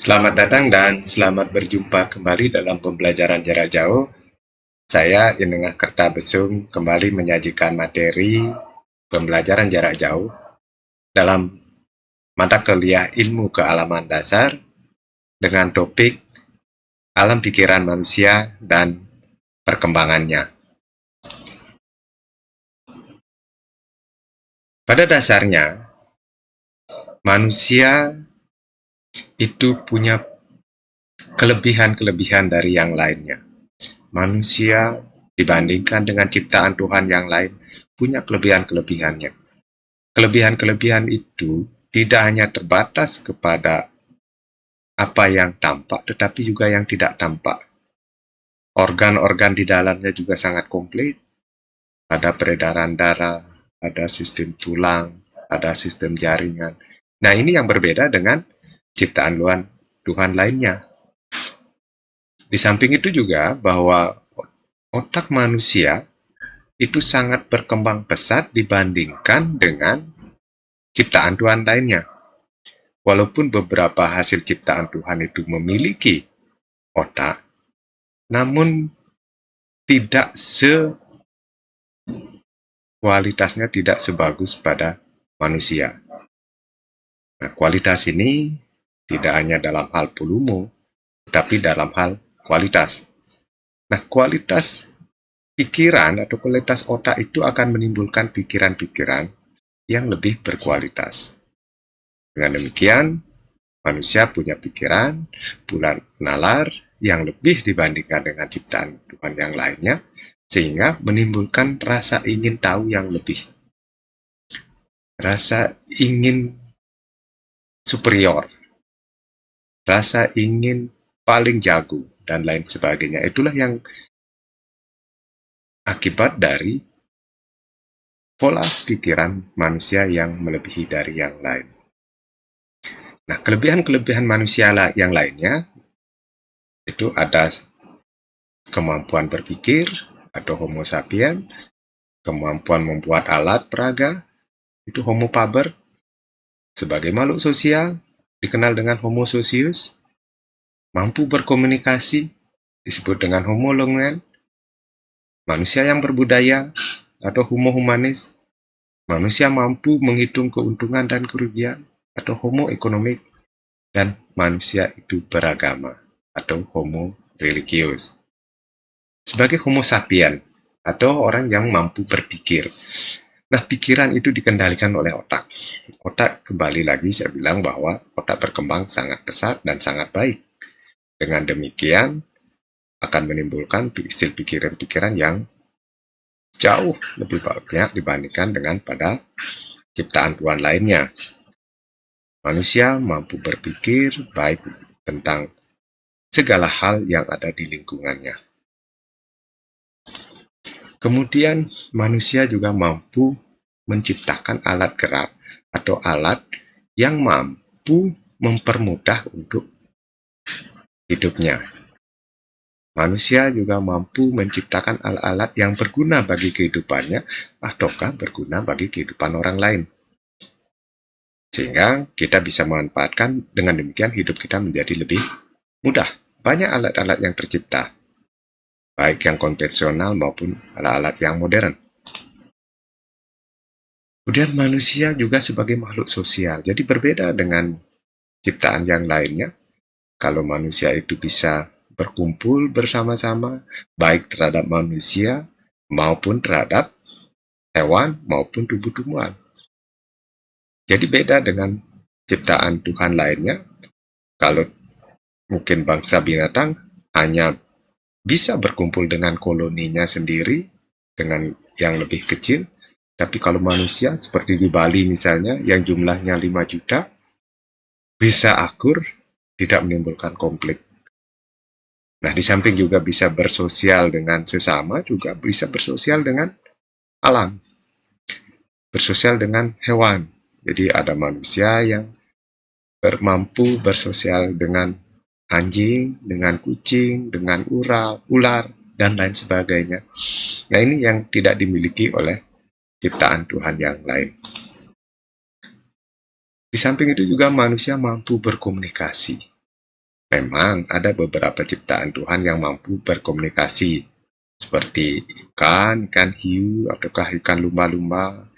Selamat datang dan selamat berjumpa kembali dalam pembelajaran jarak jauh. Saya Inengah Kertabesung kembali menyajikan materi pembelajaran jarak jauh dalam mata kuliah Ilmu Kealaman Dasar dengan topik Alam Pikiran Manusia dan Perkembangannya. Pada dasarnya, manusia itu punya kelebihan-kelebihan dari yang lainnya. Manusia dibandingkan dengan ciptaan Tuhan yang lain punya kelebihan-kelebihannya. Kelebihan-kelebihan itu tidak hanya terbatas kepada apa yang tampak, tetapi juga yang tidak tampak. Organ-organ di dalamnya juga sangat komplit. Ada peredaran darah, ada sistem tulang, ada sistem jaringan. Nah, ini yang berbeda dengan ciptaan Tuhan lainnya. Di samping itu juga bahwa otak manusia itu sangat berkembang pesat dibandingkan dengan ciptaan Tuhan lainnya. Walaupun beberapa hasil ciptaan Tuhan itu memiliki otak, namun tidak kualitasnya tidak sebagus pada manusia. Nah, kualitas ini tidak hanya dalam hal volume, tetapi dalam hal kualitas. Nah, kualitas pikiran atau kualitas otak itu akan menimbulkan pikiran-pikiran yang lebih berkualitas. Dengan demikian, manusia punya pikiran, punya nalar yang lebih dibandingkan dengan ciptaan Tuhan yang lainnya, sehingga menimbulkan rasa ingin tahu yang lebih. Rasa ingin superior, rasa ingin paling jago, dan lain sebagainya. Itulah yang akibat dari pola pikiran manusia yang melebihi dari yang lain. Nah, kelebihan-kelebihan manusia yang lainnya itu ada kemampuan berpikir atau Homo sapien, kemampuan membuat alat peraga itu Homo faber, sebagai makhluk sosial dikenal dengan Homo socius, mampu berkomunikasi disebut dengan Homo longan, manusia yang berbudaya atau Homo humanis, manusia mampu menghitung keuntungan dan kerugian atau Homo economic, dan manusia itu beragama atau Homo religius. Sebagai Homo sapien atau orang yang mampu berpikir. Nah, pikiran itu dikendalikan oleh otak. Otak, kembali lagi saya bilang bahwa otak berkembang sangat pesat dan sangat baik. Dengan demikian, akan menimbulkan pikiran-pikiran yang jauh lebih banyak dibandingkan dengan pada ciptaan Tuhan lainnya. Manusia mampu berpikir baik tentang segala hal yang ada di lingkungannya. Kemudian, manusia juga mampu menciptakan alat gerak atau alat yang mampu mempermudah untuk hidupnya. Manusia juga mampu menciptakan alat-alat yang berguna bagi kehidupannya ataukah berguna bagi kehidupan orang lain. Sehingga kita bisa memanfaatkan, dengan demikian hidup kita menjadi lebih mudah. Banyak alat-alat yang tercipta, baik yang konvensional maupun alat-alat yang modern. Kemudian manusia juga sebagai makhluk sosial, jadi berbeda dengan ciptaan yang lainnya. Kalau manusia itu bisa berkumpul bersama-sama, baik terhadap manusia maupun terhadap hewan maupun tumbuh-tumbuhan. Jadi beda dengan ciptaan Tuhan lainnya. Kalau mungkin bangsa binatang hanya bisa berkumpul dengan koloninya sendiri, dengan yang lebih kecil. Tapi kalau manusia, seperti di Bali misalnya, yang jumlahnya 5 juta, bisa akur, tidak menimbulkan konflik. Nah, di samping juga bisa bersosial dengan sesama, juga bisa bersosial dengan alam, bersosial dengan hewan. Jadi ada manusia yang mampu bersosial dengan anjing, dengan kucing, dengan ular, dan lain sebagainya. Nah, ini yang tidak dimiliki oleh ciptaan Tuhan yang lain. Di samping itu juga manusia mampu berkomunikasi. memang ada beberapa ciptaan Tuhan yang mampu berkomunikasi, seperti ikan hiu, ataukah ikan lumba-lumba,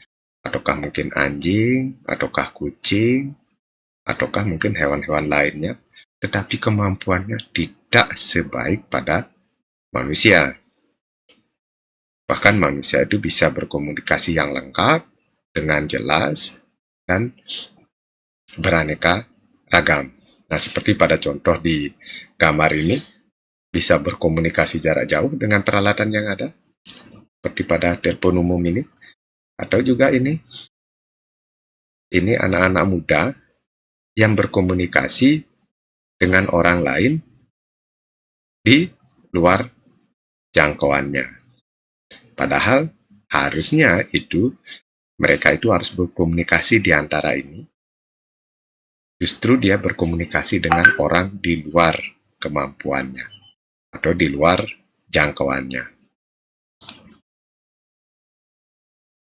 ataukah mungkin anjing, ataukah kucing, ataukah mungkin hewan-hewan lainnya, tetapi kemampuannya tidak sebaik pada manusia. Bahkan manusia itu bisa berkomunikasi yang lengkap, dengan jelas, dan beraneka ragam. Nah, seperti pada contoh di gambar ini, bisa berkomunikasi jarak jauh dengan peralatan yang ada, seperti pada telepon umum ini, atau juga ini anak-anak muda yang berkomunikasi dengan orang lain di luar jangkauannya. Padahal harusnya mereka itu harus berkomunikasi di antara ini. Justru dia berkomunikasi dengan orang di luar kemampuannya atau di luar jangkauannya.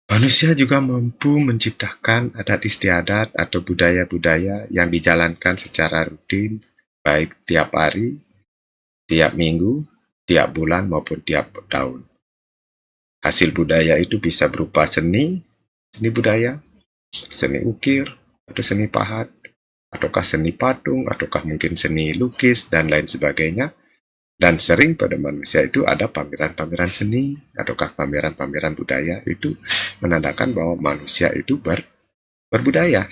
Manusia juga mampu menciptakan adat istiadat atau budaya-budaya yang dijalankan secara rutin, baik tiap hari, tiap minggu, tiap bulan, maupun tiap tahun. Hasil budaya itu bisa berupa seni budaya, seni ukir, atau seni pahat, ataukah seni patung, ataukah mungkin seni lukis, dan lain sebagainya. Dan sering pada manusia itu ada pameran-pameran seni, ataukah pameran-pameran budaya, itu menandakan bahwa manusia itu berbudaya.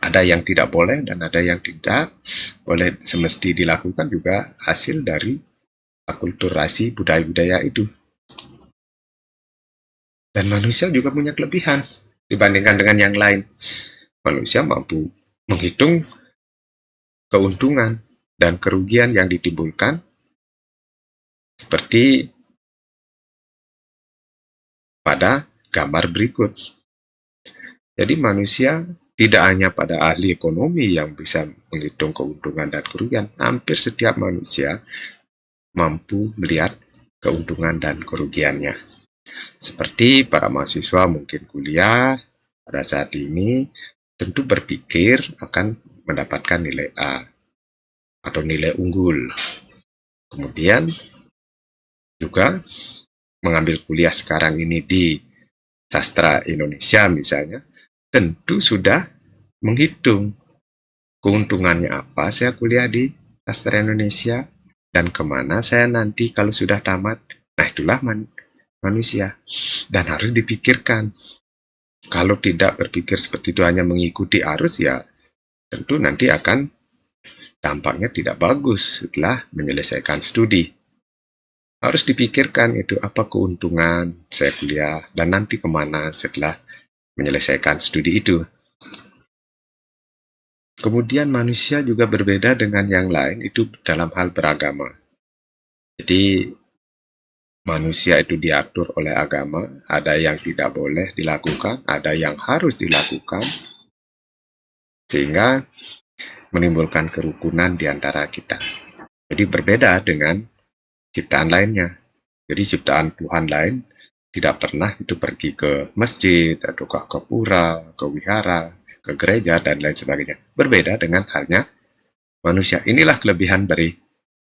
Ada yang tidak boleh dan ada yang tidak boleh semesti dilakukan juga hasil dari akulturasi budaya-budaya itu. Dan manusia juga punya kelebihan dibandingkan dengan yang lain. Manusia mampu menghitung keuntungan dan kerugian yang ditimbulkan seperti pada gambar berikut. Jadi manusia tidak hanya pada ahli ekonomi yang bisa menghitung keuntungan dan kerugian, hampir setiap manusia mampu melihat keuntungan dan kerugiannya. Seperti para mahasiswa mungkin kuliah pada saat ini tentu berpikir akan mendapatkan nilai A atau nilai unggul. Kemudian juga mengambil kuliah sekarang ini di sastra Indonesia misalnya, tentu sudah menghitung keuntungannya apa saya kuliah di sastra Indonesia dan kemana saya nanti kalau sudah tamat. Nah, itulah manusia. Dan harus dipikirkan. Kalau tidak berpikir seperti itu hanya mengikuti arus, ya tentu nanti akan dampaknya tidak bagus setelah menyelesaikan studi. Harus dipikirkan itu apa keuntungan saya kuliah dan nanti kemana setelah menyelesaikan studi itu. Kemudian manusia juga berbeda dengan yang lain itu dalam hal beragama. Jadi manusia itu diatur oleh agama, ada yang tidak boleh dilakukan, ada yang harus dilakukan, sehingga menimbulkan kerukunan di antara kita. Jadi berbeda dengan ciptaan lainnya. Jadi ciptaan Tuhan lain tidak pernah itu pergi ke masjid, atau ke pura, ke wihara, ke gereja, dan lain sebagainya. Berbeda dengan halnya manusia. Inilah kelebihan dari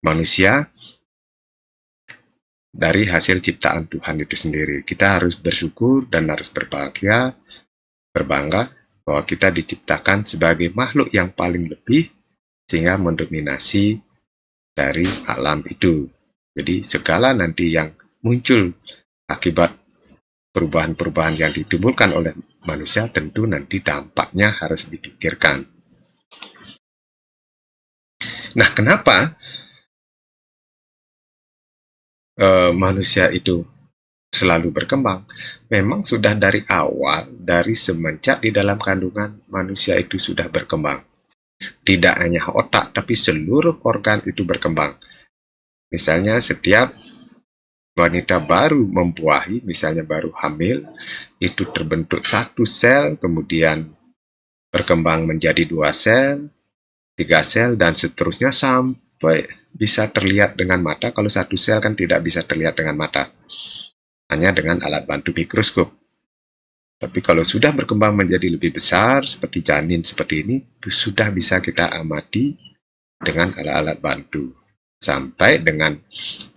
manusia dari hasil ciptaan Tuhan itu sendiri. Kita harus bersyukur dan harus berbahagia, berbangga bahwa kita diciptakan sebagai makhluk yang paling lebih sehingga mendominasi dari alam itu. Jadi segala nanti yang muncul akibat perubahan-perubahan yang ditimbulkan oleh manusia tentu nanti dampaknya harus dipikirkan. Nah, kenapa manusia itu selalu berkembang? Memang sudah dari awal, dari semenjak di dalam kandungan, manusia itu sudah berkembang. Tidak hanya otak, tapi seluruh organ itu berkembang. Misalnya setiap wanita baru membuahi, misalnya baru hamil, itu terbentuk satu sel, kemudian berkembang menjadi 2 sel, 3 sel, dan seterusnya sampai bisa terlihat dengan mata. Kalau satu sel kan tidak bisa terlihat dengan mata, hanya dengan alat bantu mikroskop. Tapi kalau sudah berkembang menjadi lebih besar, seperti janin seperti ini, sudah bisa kita amati dengan alat-alat bantu. Sampai dengan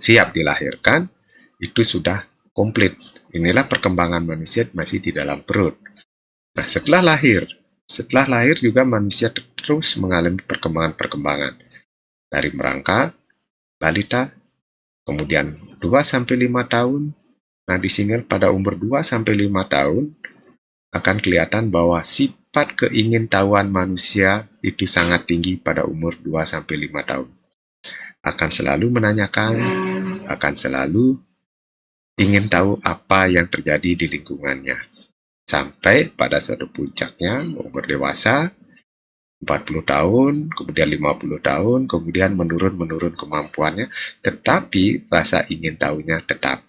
siap dilahirkan, itu sudah komplit. Inilah perkembangan manusia masih di dalam perut. Nah, setelah lahir juga manusia terus mengalami perkembangan-perkembangan. Dari merangkak, balita, kemudian 2-5 tahun. Nah, di sini pada umur 2-5 tahun akan kelihatan bahwa sifat keingintahuan manusia itu sangat tinggi pada umur 2-5 tahun. Akan selalu menanyakan, akan selalu ingin tahu apa yang terjadi di lingkungannya. Sampai pada suatu puncaknya, umur dewasa, 40 tahun, kemudian 50 tahun, kemudian menurun kemampuannya, tetapi rasa ingin tahunya tetap.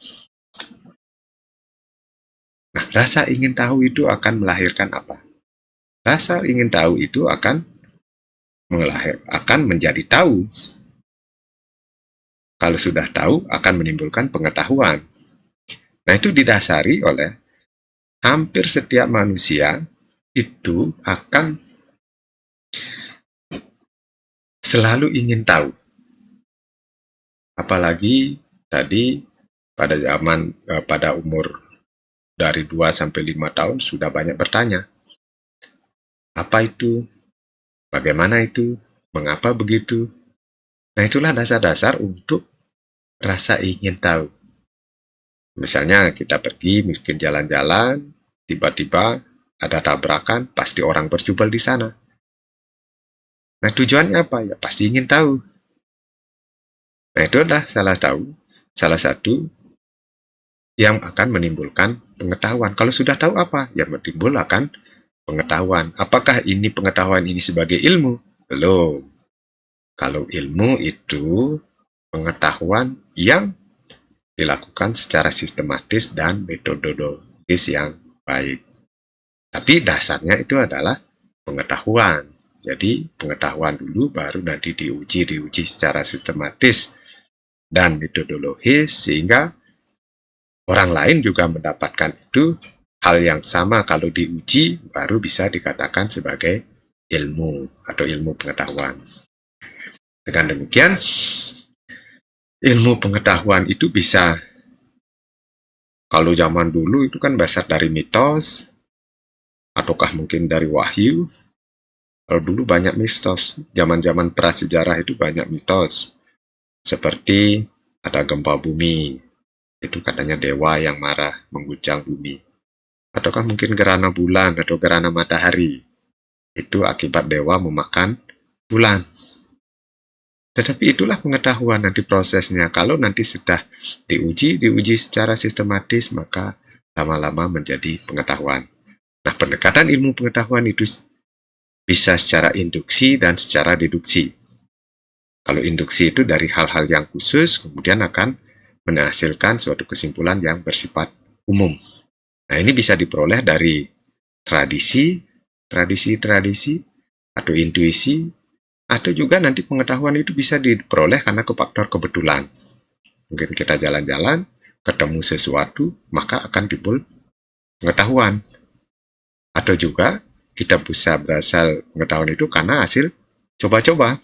Nah, rasa ingin tahu itu akan melahirkan apa? Rasa ingin tahu itu akan menjadi tahu. Kalau sudah tahu, akan menimbulkan pengetahuan. Nah, itu didasari oleh hampir setiap manusia itu akan selalu ingin tahu. Apalagi tadi pada umur dari 2-5 tahun sudah banyak bertanya. Apa itu? Bagaimana itu? Mengapa begitu? Nah, itulah dasar-dasar untuk rasa ingin tahu. Misalnya kita pergi mungkin jalan-jalan, tiba-tiba ada tabrakan, pasti orang berjubel di sana. Nah, tujuannya apa? Ya pasti ingin tahu. Nah, itu adalah salah satu yang akan menimbulkan pengetahuan. Kalau sudah tahu apa? Ya menimbul akan pengetahuan. Apakah ini pengetahuan ini sebagai ilmu? Belum. Kalau ilmu itu pengetahuan yang dilakukan secara sistematis dan metodologis yang baik. Tapi dasarnya itu adalah pengetahuan. Jadi pengetahuan dulu baru nanti diuji secara sistematis dan metodologis sehingga orang lain juga mendapatkan itu hal yang sama kalau diuji baru bisa dikatakan sebagai ilmu atau ilmu pengetahuan. Dengan demikian, ilmu pengetahuan itu bisa, kalau zaman dulu itu kan dasar dari mitos, ataukah mungkin dari wahyu. Kalau dulu banyak mitos, zaman-zaman prasejarah itu banyak mitos. Seperti ada gempa bumi, itu katanya dewa yang marah mengguncang bumi. Ataukah mungkin gerhana bulan atau gerhana matahari, itu akibat dewa memakan bulan. Tetapi itulah pengetahuan nanti prosesnya. Kalau nanti sudah diuji secara sistematis, maka lama-lama menjadi pengetahuan. Nah, pendekatan ilmu pengetahuan itu bisa secara induksi dan secara deduksi. Kalau induksi itu dari hal-hal yang khusus, kemudian akan menghasilkan suatu kesimpulan yang bersifat umum. Nah, ini bisa diperoleh dari tradisi, atau intuisi, atau juga nanti pengetahuan itu bisa diperoleh karena faktor kebetulan. Mungkin kita jalan-jalan, ketemu sesuatu, maka akan timbul pengetahuan. Atau juga kita bisa berasal pengetahuan itu karena hasil coba-coba.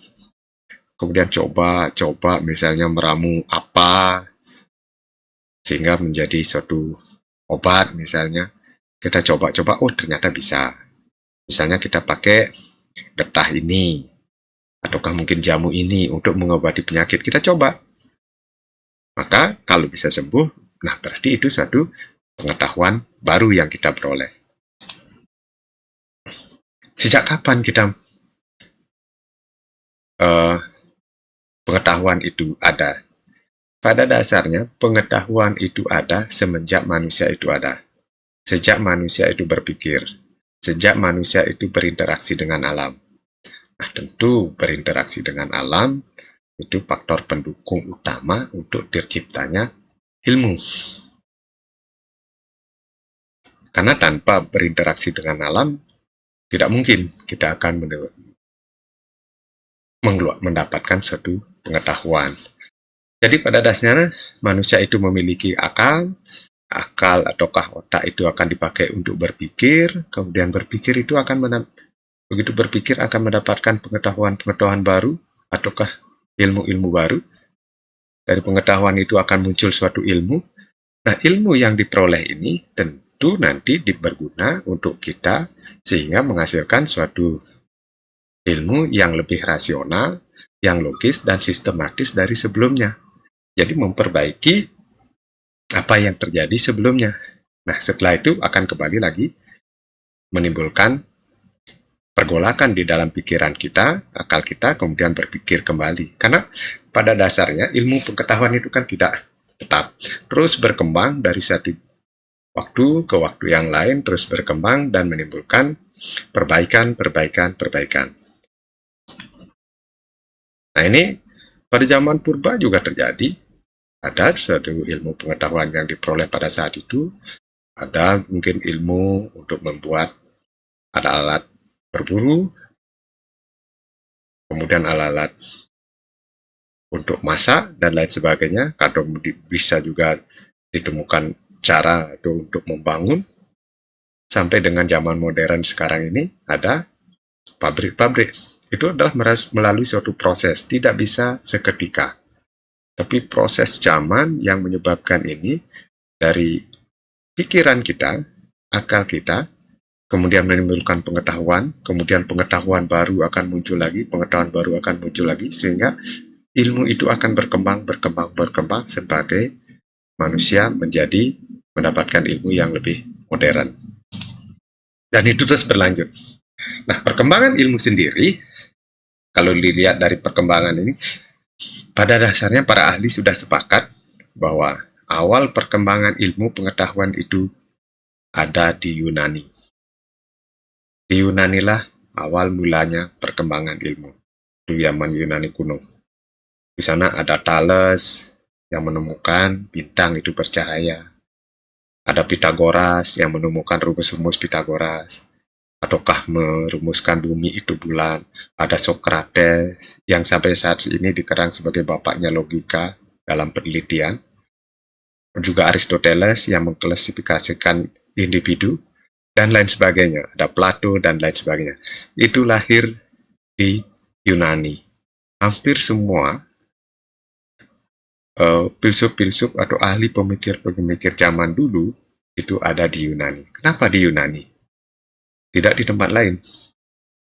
Kemudian coba misalnya meramu apa, sehingga menjadi suatu obat misalnya. Kita coba-coba, oh ternyata bisa. Misalnya kita pakai getah ini, ataukah mungkin jamu ini untuk mengobati penyakit, kita coba. Maka kalau bisa sembuh, nah berarti itu suatu pengetahuan baru yang kita peroleh. Sejak kapan kita pengetahuan itu ada? Pada dasarnya pengetahuan itu ada semenjak manusia itu ada. Sejak manusia itu berpikir, sejak manusia itu berinteraksi dengan alam. Nah, tentu berinteraksi dengan alam itu faktor pendukung utama untuk terciptanya ilmu. Karena tanpa berinteraksi dengan alam, tidak mungkin kita akan mendapatkan suatu pengetahuan. Jadi pada dasarnya manusia itu memiliki akal ataukah otak itu akan dipakai untuk berpikir, kemudian berpikir itu akan begitu berpikir akan mendapatkan pengetahuan baru, ataukah ilmu-ilmu baru. Dari pengetahuan itu akan muncul suatu ilmu. Nah, ilmu yang diperoleh ini tentu nanti berguna untuk kita sehingga menghasilkan suatu ilmu yang lebih rasional, yang logis dan sistematis dari sebelumnya. Jadi memperbaiki apa yang terjadi sebelumnya. Nah, setelah itu akan kembali lagi menimbulkan pergolakan di dalam pikiran kita, akal kita, kemudian berpikir kembali. Karena pada dasarnya ilmu pengetahuan itu kan tidak tetap, terus berkembang dari satu waktu ke waktu yang lain, terus berkembang dan menimbulkan perbaikan. Nah, ini pada zaman purba juga terjadi. Ada suatu ilmu pengetahuan yang diperoleh pada saat itu, ada mungkin ilmu untuk membuat ada alat berburu, kemudian alat-alat untuk masak dan lain sebagainya, atau bisa juga ditemukan cara itu untuk membangun. Sampai dengan zaman modern sekarang ini ada pabrik-pabrik. Itu adalah melalui suatu proses, tidak bisa seketika. Tapi proses zaman yang menyebabkan ini dari pikiran kita, akal kita, kemudian menimbulkan pengetahuan, kemudian pengetahuan baru akan muncul lagi, pengetahuan baru akan muncul lagi, sehingga ilmu itu akan berkembang sebagai manusia mendapatkan ilmu yang lebih modern. Dan itu terus berlanjut. Nah, perkembangan ilmu sendiri, kalau dilihat dari perkembangan ini, pada dasarnya para ahli sudah sepakat bahwa awal perkembangan ilmu pengetahuan itu ada di Yunani. Di Yunanilah awal mulanya perkembangan ilmu. Di zaman Yunani kuno. Di sana ada Thales yang menemukan bintang itu bercahaya. Ada Pitagoras yang menemukan rumus-rumus Pitagoras. Ataukah merumuskan bumi itu bulan. Ada Socrates yang sampai saat ini dikenang sebagai bapaknya logika dalam penelitian. Juga Aristoteles yang mengklasifikasikan individu dan lain sebagainya. Ada Plato dan lain sebagainya. Itu lahir di Yunani. Hampir semua filsuf-filsuf atau ahli pemikir-pemikir zaman dulu itu ada di Yunani. Kenapa di Yunani? Tidak di tempat lain.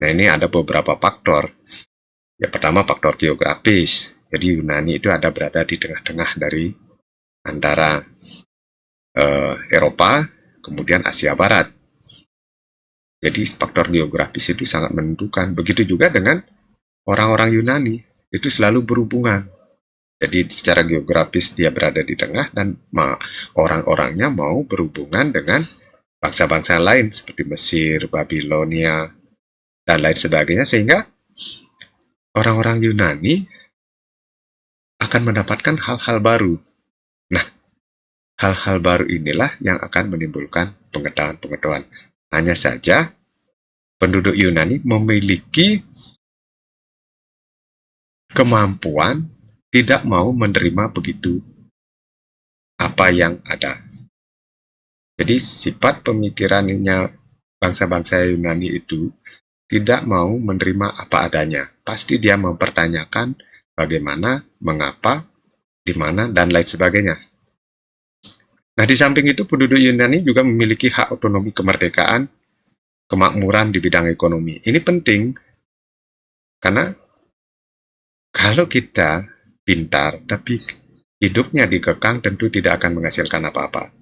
Nah, ini ada beberapa faktor. Yang pertama faktor geografis. Jadi Yunani itu ada berada di tengah-tengah dari antara Eropa, kemudian Asia Barat. Jadi faktor geografis itu sangat menentukan. Begitu juga dengan orang-orang Yunani. Itu selalu berhubungan. Jadi secara geografis dia berada di tengah dan orang-orangnya mau berhubungan dengan bangsa-bangsa lain seperti Mesir, Babilonia, dan lain sebagainya, sehingga orang-orang Yunani akan mendapatkan hal-hal baru. Nah, hal-hal baru inilah yang akan menimbulkan pengetahuan-pengetahuan. Hanya saja penduduk Yunani memiliki kemampuan tidak mau menerima begitu apa yang ada. Jadi sifat pemikirannya bangsa-bangsa Yunani itu tidak mau menerima apa adanya. Pasti dia mempertanyakan bagaimana, mengapa, di mana, dan lain sebagainya. Nah, di samping itu penduduk Yunani juga memiliki hak otonomi kemerdekaan, kemakmuran di bidang ekonomi. Ini penting karena kalau kita pintar, tapi hidupnya dikekang tentu tidak akan menghasilkan apa-apa.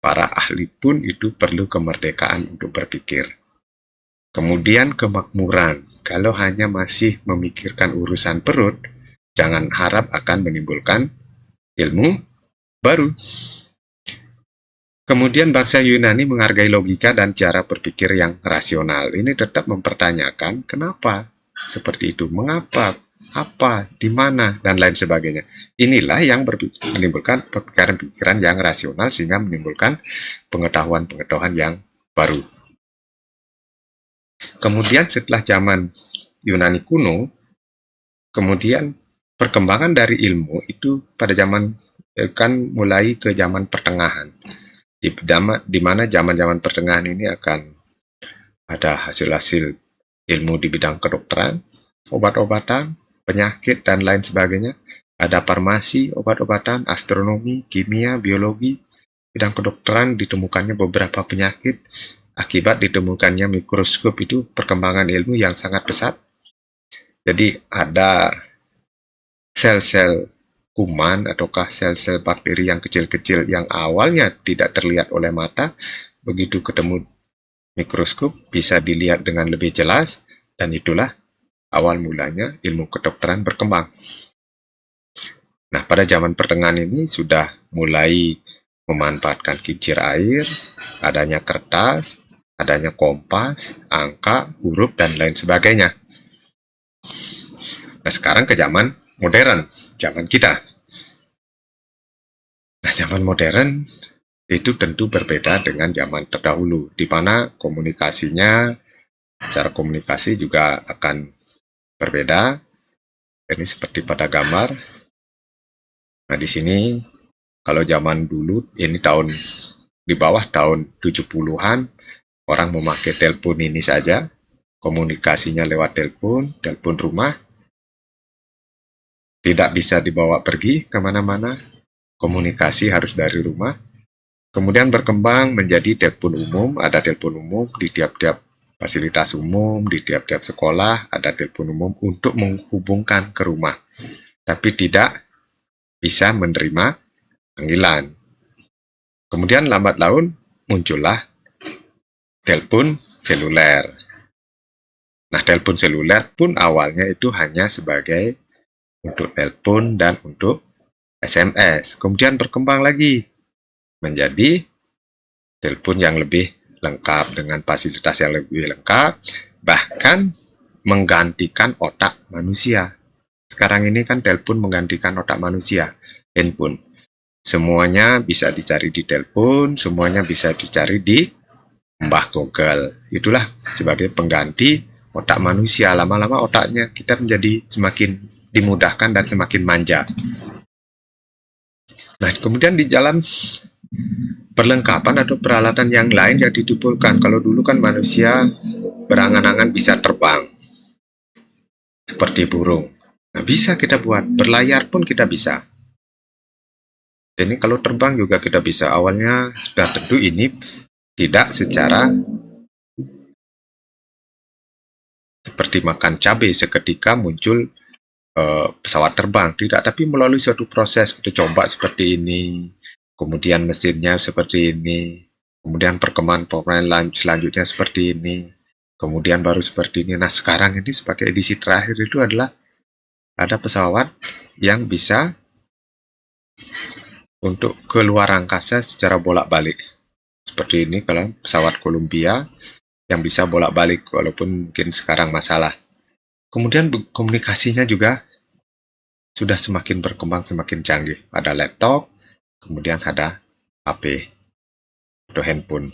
Para ahli pun itu perlu kemerdekaan untuk berpikir. Kemudian kemakmuran. Kalau hanya masih memikirkan urusan perut, jangan harap akan menimbulkan ilmu baru. Kemudian bangsa Yunani menghargai logika dan cara berpikir yang rasional. Ini tetap mempertanyakan kenapa seperti itu, mengapa, apa, di mana, dan lain sebagainya. Inilah yang menimbulkan pikiran-pikiran yang rasional sehingga menimbulkan pengetahuan-pengetahuan yang baru. Kemudian setelah zaman Yunani kuno, kemudian perkembangan dari ilmu itu pada zaman kan mulai ke zaman pertengahan. Di mana zaman-zaman pertengahan ini akan ada hasil-hasil ilmu di bidang kedokteran, obat-obatan, penyakit, dan lain sebagainya. Ada farmasi, obat-obatan, astronomi, kimia, biologi, bidang kedokteran ditemukannya beberapa penyakit akibat ditemukannya mikroskop. Itu perkembangan ilmu yang sangat pesat. Jadi ada sel-sel kuman ataukah sel-sel bakteri yang kecil-kecil yang awalnya tidak terlihat oleh mata, begitu ketemu mikroskop bisa dilihat dengan lebih jelas, dan itulah awal mulanya ilmu kedokteran berkembang. Nah, pada zaman pertengahan ini sudah mulai memanfaatkan kincir air, adanya kertas, adanya kompas, angka, huruf, dan lain sebagainya. Nah, sekarang ke zaman modern, zaman kita. Nah, zaman modern itu tentu berbeda dengan zaman terdahulu, di mana komunikasinya, cara komunikasi juga akan berbeda. Ini seperti pada gambar. Nah, di sini kalau zaman dulu, ini di bawah tahun 70-an, orang memakai telepon ini saja, komunikasinya lewat telepon rumah, tidak bisa dibawa pergi kemana-mana, komunikasi harus dari rumah. Kemudian berkembang menjadi telepon umum, ada telepon umum di tiap-tiap fasilitas umum, di tiap-tiap sekolah, ada telepon umum untuk menghubungkan ke rumah, tapi tidak bisa menerima panggilan. Kemudian lambat laun muncullah telepon seluler. Nah, telepon seluler pun awalnya itu hanya sebagai untuk telepon dan untuk SMS. Kemudian berkembang lagi menjadi telepon yang lebih lengkap dengan fasilitas yang lebih lengkap, bahkan menggantikan otak manusia. Sekarang ini kan telepon menggantikan otak manusia, handphone. Semuanya bisa dicari di telepon, semuanya bisa dicari di Mbah Google. Itulah sebagai pengganti otak manusia. Lama-lama otaknya kita menjadi semakin dimudahkan dan semakin manja. Nah, kemudian di dalam perlengkapan atau peralatan yang lain yang ditimbulkan. Kalau dulu kan manusia berangan-angan bisa terbang seperti burung. Nah, bisa kita buat, berlayar pun kita bisa. Ini kalau terbang juga kita bisa. Awalnya sudah tentu ini tidak secara seperti makan cabai seketika muncul pesawat terbang, tidak, tapi melalui suatu proses. Kita coba seperti ini, kemudian mesinnya seperti ini, kemudian perkembangan selanjutnya seperti ini, kemudian baru seperti ini. Nah, sekarang ini sebagai edisi terakhir itu adalah ada pesawat yang bisa untuk keluar angkasa secara bolak-balik. Seperti ini kalau pesawat Columbia yang bisa bolak-balik walaupun mungkin sekarang masalah. Kemudian komunikasinya juga sudah semakin berkembang, semakin canggih. Ada laptop, kemudian ada HP atau handphone.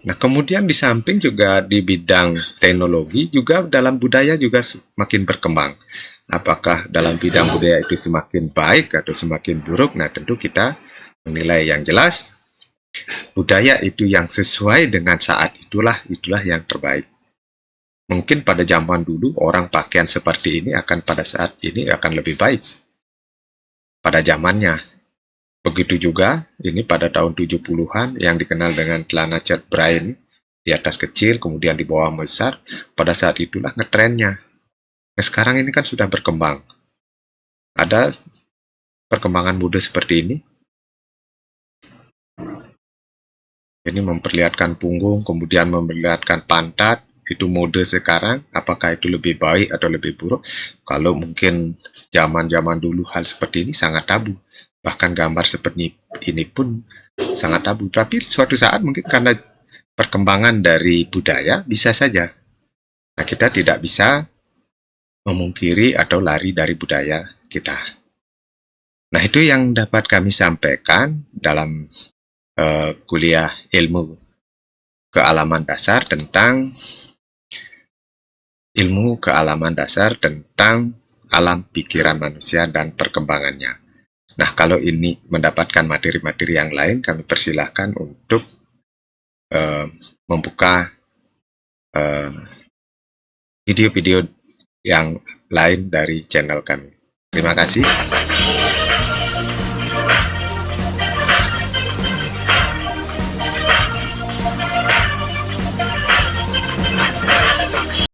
Nah, kemudian di samping juga di bidang teknologi, juga dalam budaya juga semakin berkembang. Apakah dalam bidang budaya itu semakin baik atau semakin buruk? Nah, tentu kita menilai yang jelas, budaya itu yang sesuai dengan saat itulah yang terbaik. Mungkin pada zaman dulu orang pakaian seperti ini akan pada saat ini akan lebih baik pada zamannya. Begitu juga ini pada tahun 70-an yang dikenal dengan celana cat brain, di atas kecil kemudian di bawah besar, pada saat itulah ngetrennya. Nah, sekarang ini kan sudah berkembang. Ada perkembangan mode seperti ini. Ini memperlihatkan punggung, kemudian memperlihatkan pantat. Itu mode sekarang, apakah itu lebih baik atau lebih buruk? Kalau mungkin zaman-zaman dulu hal seperti ini sangat tabu. Bahkan gambar seperti ini pun sangat tabu. Tapi suatu saat mungkin karena perkembangan dari budaya bisa saja. Nah, kita tidak bisa memungkiri atau lari dari budaya kita. Nah, itu yang dapat kami sampaikan dalam kuliah ilmu kealaman dasar tentang alam pikiran manusia dan perkembangannya. Nah, kalau ini mendapatkan materi-materi yang lain, kami persilahkan untuk membuka video-video yang lain dari channel kami. Terima kasih.